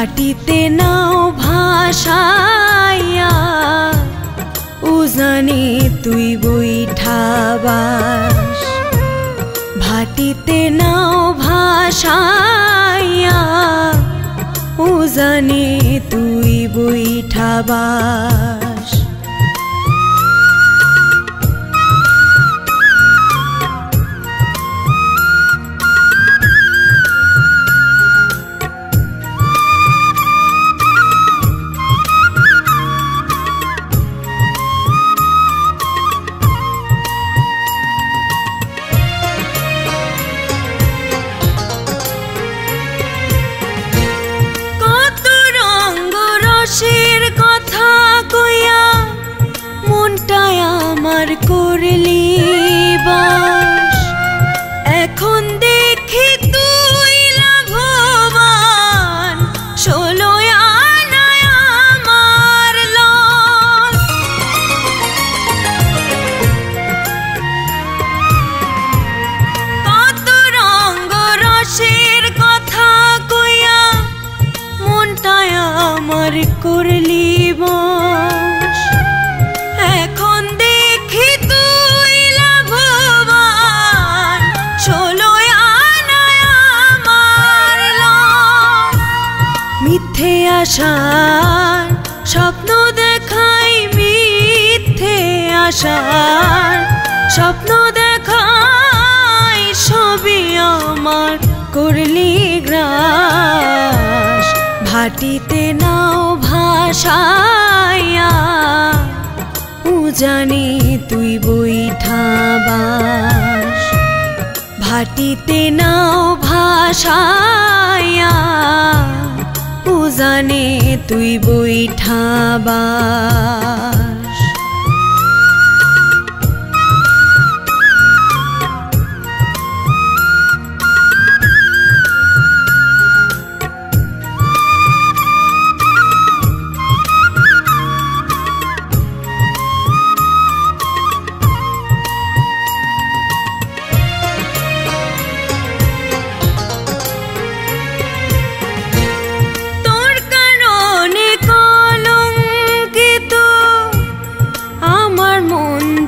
ভাটিতে নাও ভাসাইয়া উজানি তুই বৈঠাবাস ভাটিতে নাও ভাসাইয়া উজানি তুই বৈঠাবাস কথা কইয়া মনটায় আমার করলি বাস এখন দেখি তুই লাভবান ষোলো আনায় আমার লস কত রঙ্গ রসের কথা কইয়া মনটায় আমার করলি বাস এখন দেখি তুই লাভবান ষোলো আনায় আমার লস মিথ্যে আশার স্বপ্ন দেখাই মিথ্যে আশার স্বপ্ন দেখাই সবই আমার করলি গ্রাস ভাটিতে নাও ভাসাইয়া উজানি তুই বৈঠাবাস ভাটিতে নাও ভাসাইয়া উজানি তুই বৈঠাবাস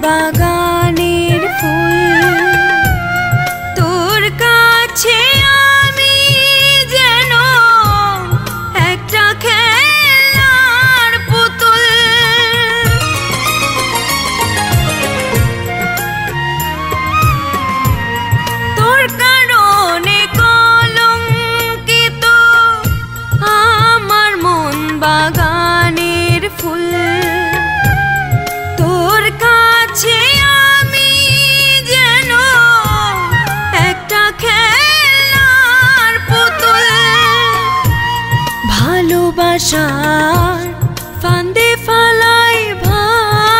বাগানের ফুল তোর কাছে আমি যেন একটা খেলার পুতুল তোর কারণে কলঙ্কিত আমার মন বাগানের ফুল তোর কাছে আমি যেন একটা খেলার পুতুল ভালোবাসার ফান্দে ফালাই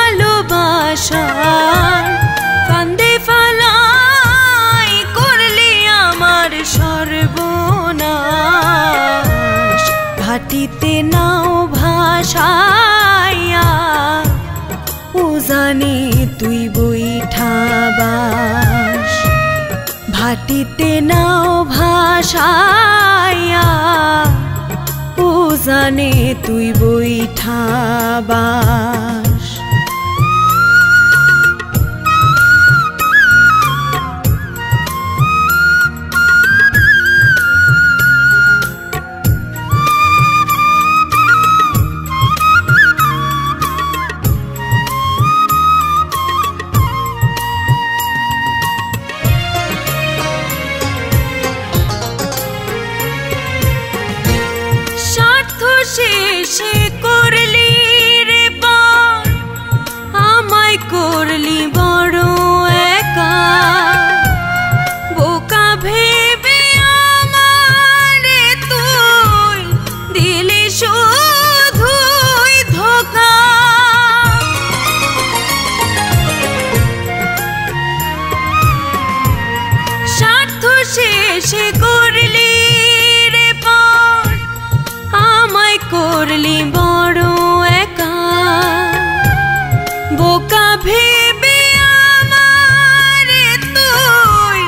ভালোবাসার ফান্দে ফালাই করলি আমার সর্বনাশ ভাটিতে নাও ভাসাইয়া উজানি তুই বৈঠাবাস ভাটিতে নাও ভাসাইয়া উজানি তুই বৈঠাবাস শেষে করলি রে পার আমায় করলি বড় একা বোকা ভেবে আমারে তুই দিলি শুধুই ধোঁকা স্বার্থ শেষে করলি রে পার আমায় করলি বড় একা বোকা ভেবে আমারে তুই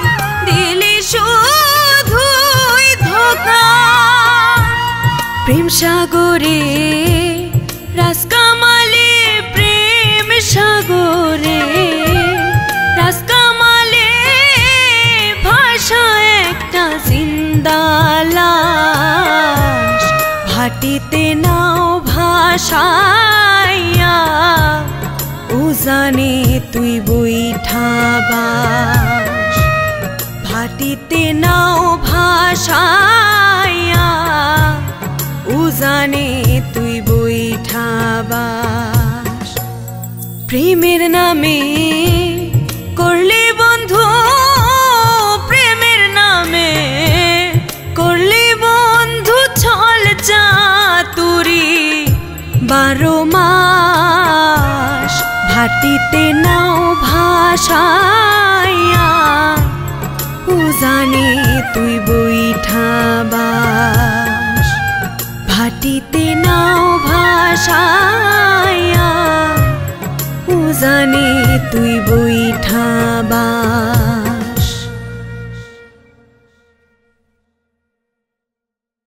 দিলি শুধুই ধোঁকা প্রেম সাগরে রাজকামালে প্রেম সাগরে রাজকামালে ভাষা একটা জিন্দা লাশ ভাটিতে নাও ভাষাইয়া উজানে তুই বৈঠাবাস ভাটিতে নাও ভাষাইয়া উজানে তুই বৈঠাবাস প্রেমের নামে করলে বন্ধু প্রেমের নামে করলে বন্ধু ছল চাতুরি 12 মাস ভাটিতে নাও ভাষাইয়া উজানে তুই বৈঠাবাস ভাটিতে নাও ভাষাইয়া উজানে তুই বৈঠাবাস।